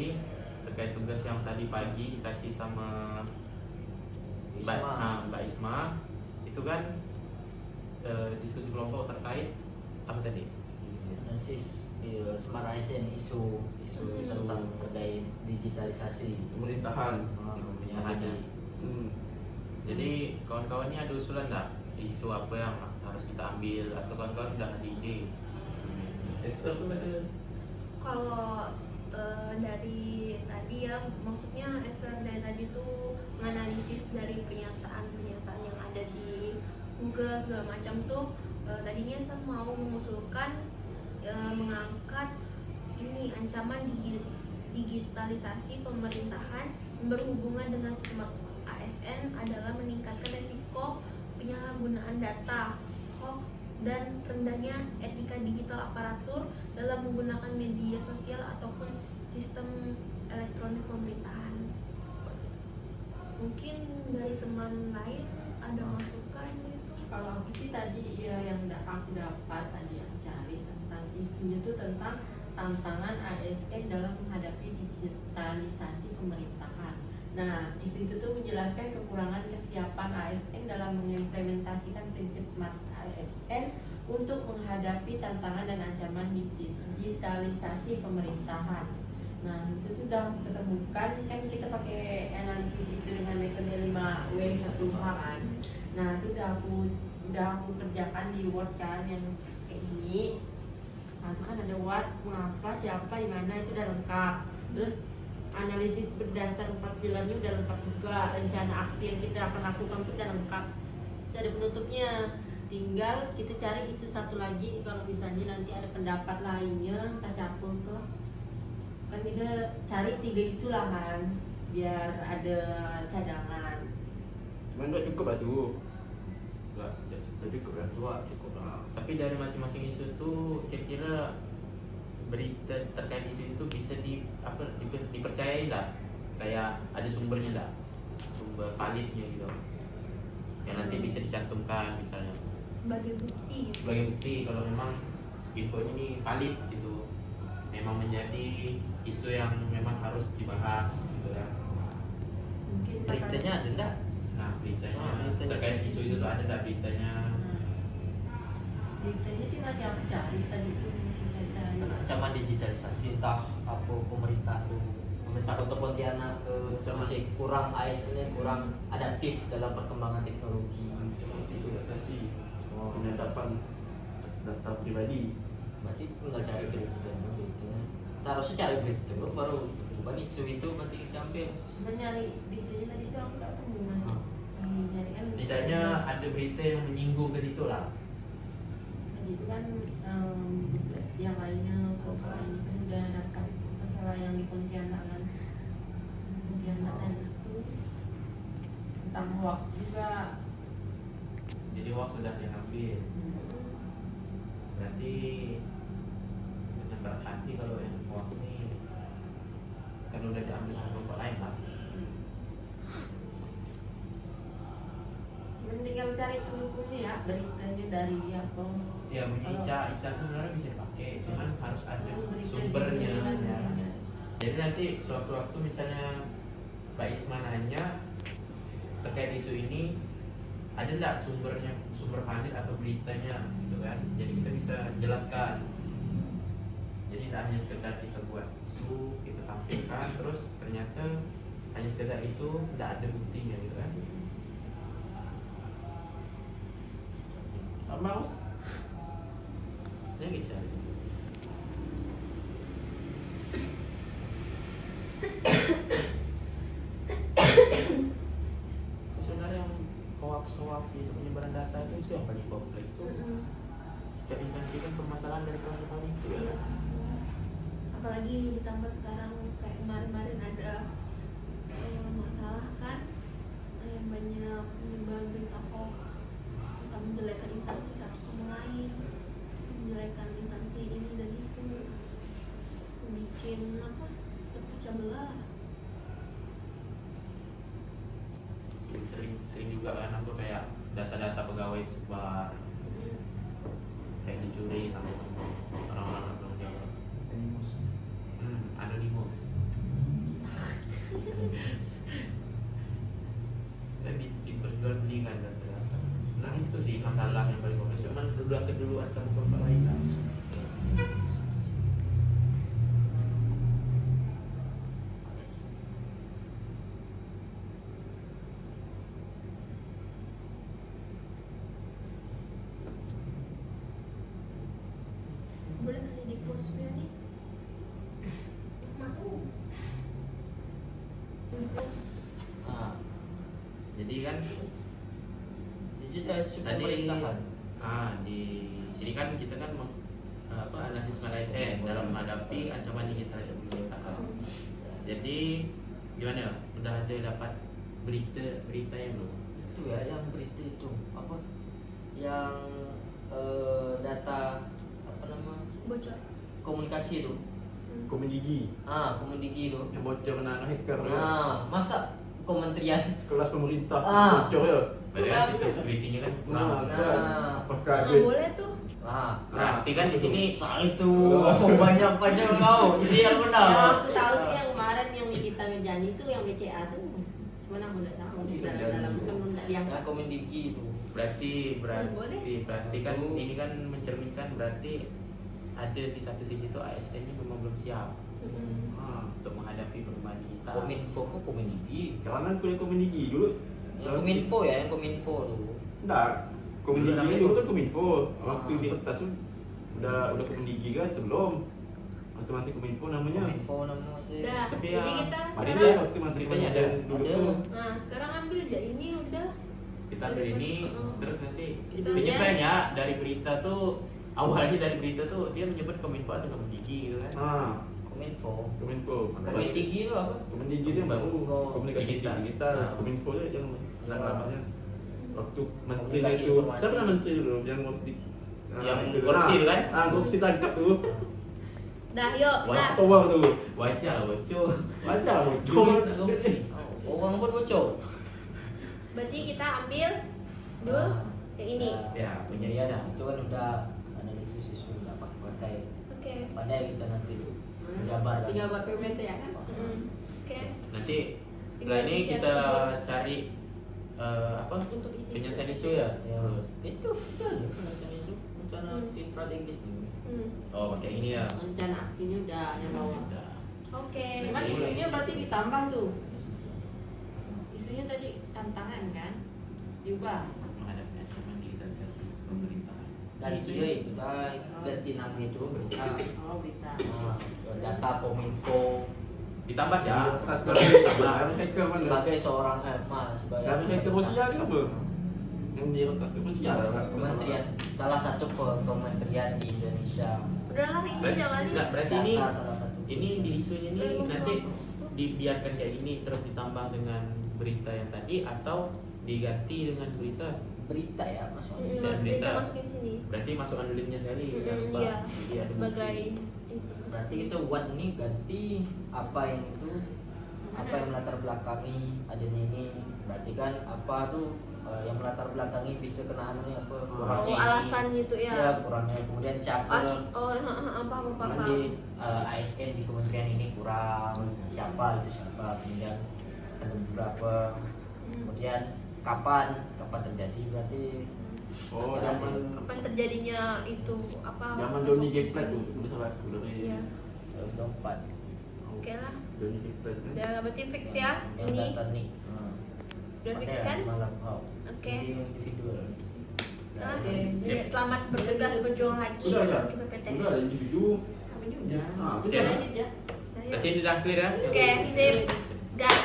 lagi terkait tugas yang tadi pagi dikasih sama Mbak Isma. Itu kan diskusi kelompok terkait apa tadi? Analisis Smart ASN, isu tentang terkait digitalisasi pemerintahan. Jadi kawan-kawan ini ada usulan nggak isu apa yang harus kita ambil, atau kawan-kawan udah ada ide? Esther tuh ada. Kalau dari tadi ya, maksudnya Esther dari tadi tuh menganalisis dari pernyataan-pernyataan yang ada di Google segala macam tuh, tadinya saya mau mengusulkan mengangkat ini ancaman digitalisasi pemerintahan yang berhubungan dengan smart ASN adalah meningkatkan resiko penyalahgunaan data, hoax, dan rendahnya etika digital aparatur dalam menggunakan media sosial ataupun sistem elektronik pemerintahan. Mungkin dari teman lain ada masukan gitu? Kalau aku sih tadi ya yang aku dapat tadi yang cari tentang isunya itu tentang tantangan ASN dalam menghadapi digitalisasi pemerintahan. Nah, isu itu tuh menjelaskan kekurangan kesiapan ASN dalam mengimplementasikan prinsip smart ASN untuk menghadapi tantangan dan ancaman digitalisasi pemerintahan. Nah, itu tuh udah ketemukan, kan kita pakai analisis isu dengan metode 5W1H kan. Nah, itu udah aku kerjakan di Word kan yang kayak ini. Nah, itu kan ada what, mengapa, siapa, di mana, itu udah lengkap. Terus analisis berdasar 4 pilarnya udah lengkap juga. Rencana aksi yang kita akan lakukan itu udah lengkap. Terus ada penutupnya. Tinggal kita cari isu satu lagi, kalau misalnya nanti ada pendapat lainnya, kita siapa ke. Kan kita cari 3 isu lah kan, biar ada cadangan. Cuman 2 cukup lah tuh. Enggak Cukup lah. 2 cukup lah. Tapi dari masing-masing isu tuh kira-kira berita terkait isu itu bisa dipercayai lah, kayak ada sumbernya lah, sumber validnya gitu, yang nanti bisa dicantumkan misalnya Sebagai bukti gitu. sebagai bukti kalau memang info ini valid gitu, memang menjadi isu yang memang harus dibahas gitu kan. Mungkin beritanya ada enggak? Nah beritanya beritanya. terkait isu itu tuh ada nggak beritanya? beritanya sih masih aku cari tadi tuh, masih cari. Ancaman digitalisasi, entah apa pemerintah Kota Pontianak masih kurang ASN, kurang adaptif dalam perkembangan teknologi. Digitalisasi. Penyadapan data pribadi. Berarti tinggal cari beritanya. Seharusnya cari berita baru bukan isu itu berarti kita ambil. Sebenarnya nyari beritanya tadi tuh aku nggak temu mas. Nyari kan. Setidaknya ada berita yang menyinggung ke situ lah. Tadi itu kan yang lainnya, kalau ini kan udah dapat masalah yang di Pontianak kan. Pontianak tadi itu tentang hoax juga. Jadi hoax sudah diambil. Berarti dengan berat hati kalau yang hoax ini kan udah diambil sama kelompok lain lah. Tinggal cari pendukungnya ya, beritanya dari apa. Ya bunyi Ica tuh sebenarnya bisa dipakai, cuman harus ada Berita sumbernya juga, ya. ya. Jadi nanti suatu waktu misalnya Mbak Isma nanya terkait isu ini, ada nggak sumbernya, sumber valid atau beritanya gitu kan? Jadi kita bisa jelaskan. Jadi tidak hanya sekedar kita buat isu, kita tampilkan, terus ternyata hanya sekedar isu, tidak ada buktinya gitu kan? Mau? Ya bisa. Sebenarnya yang hoax itu penyebaran data itu yang paling kompleks tuh. Setiap instansi kan permasalahan dari permasalahan itu ya. Apalagi ditambah sekarang kayak kemarin-kemarin ada masalah kan, yang banyak menyebar berita hoax tentang menjelekan instansi satu sama lain, menjelekan instansi ini dan itu, bikin apa, terpecah belah. Sering juga kan apa kayak data-data pegawai disebar, kayak dicuri sampai orang-orang yang belum jawab. Anonymous. Jadi kan Digitalisasi tadi pemerintahan. di sini kan kita kan analisis ASN dalam menghadapi ancaman digitalisasi pemerintahan. Jadi gimana? Udah ada dapat berita yang belum? Itu ya yang berita itu apa? Yang data apa nama Bocor. komunikasi itu. Komendigi Komendigi itu. yang bocor kena hacker ya. Masa kementerian Kelas pemerintah Itu bocor ya. Berarti kan kan sistem security-nya kan kurang. Apakah Nggak ada boleh tuh. Berarti kan di sini itu banyak kau. Ini yang benar. Yang aku tahu sih yang kemarin yang kita ngejani itu yang BCA tuh. Cuman aku nggak tahu Oh, iya, dalam ngejani. kan nggak Ya diangkat. komendigi itu. berarti Boleh. kan ini kan mencerminkan berarti ada di satu sisi itu ASN-nya memang belum siap untuk menghadapi perubahan digital. Kominfo kok komendigi. Jangan kuliah komendigi dulu. Yang kominfo ya, yang kominfo dulu. Enggak. Komendigi Dulu dulu kan kominfo. Waktu di kertas tuh udah komendigi kan atau belum? Atau masih kominfo namanya? Kominfo namanya masih. Udah. Tapi Jadi ya, kita Ada sekarang, waktu masih beritanya ada ada. dulu Ada. tuh. nah sekarang ambil aja ini udah. Kita ambil ini terus nanti Itu penyesuaiannya dari berita tuh awalnya dari berita tuh dia menyebut kominfo atau komendigi gitu kan. Kominfo. Kominfo. Komendigi itu apa? Komendigi itu yang baru komunikasi Digital. digital. Ah. Kominfo itu yang namanya waktu menteri Komunikasi itu. informasi. Siapa nama menteri dulu yang waktu Yang korupsi itu kan? Korupsi tangkap tuh. Dah yuk, Wah, gas. Apa uang tuh? Wajar lah bocor. Wajar Korupsi. Uang pun bocor. Berarti kita ambil dulu yang ini. Ya, punya ya, Ica. itu kan udah analisis isu dapat pakai. Oke. Pandai kita nanti jabar. Tinggal buat PPT ya kan? Oke. Nanti setelah ini kita cari Untuk isi. penyelesaian isu ya. Ya, Terus. itu sudah ada penyelesaian isu rencana aksi strategis nih. Oh, pakai ini ya. Rencana aksinya udah yang bawah. Sudah. Oke. Cuman isunya berarti ditambah tuh. Isunya tadi tantangan kan? Diubah. Menghadapi ancaman digitalisasi pemerintahan. Dan dia itu dah ganti nama itu berita. Oh, berita. Data kominfo Ditambah ya. Tas kalau ditambah harus hacker mana? sebagai seorang sebagai Harus hacker Rusia kan apa? Yang di kertas itu Rusia lah. kementerian salah satu kementerian di Indonesia. Udahlah ini Berarti, jangan enggak, berarti ini Data salah satu. ini di isunya ini nanti dibiarkan kayak gini terus ditambah dengan berita yang tadi atau diganti dengan berita. Berita ya maksudnya. Bisa Berita berita. masukin sini. Berarti masukkan linknya sekali. Mm-mm, jangan lupa. iya. Jadi ada Sebagai bukti. Berarti kita buat ini ganti apa yang itu apa yang melatar belakangi adanya ini. Berarti kan apa tuh yang melatar belakangi bisa kena anu nih apa kurangnya Oh, ini. alasan gitu ya. Ya kurangnya kemudian siapa Paham. di ASN di kementerian ini kurang siapa kemudian ada beberapa kemudian kapan terjadi berarti Oh, zaman Kapan terjadinya itu apa? zaman Johnny Geplet tuh udah salah aku dari Iya. 2024 Oke lah. Johnny Geplet kan. Udah berarti fix ya. yang Ini data nih udah fix kan? malam Oke. individual Nah, Oke. jadi selamat bertugas berjuang lagi Udah ya. di PPT. Udah ada individu. Kami udah. Ah, Oke. Udah lanjut ya. Nah, yuk. Berarti ini udah clear ya? Oke, sip. Gas.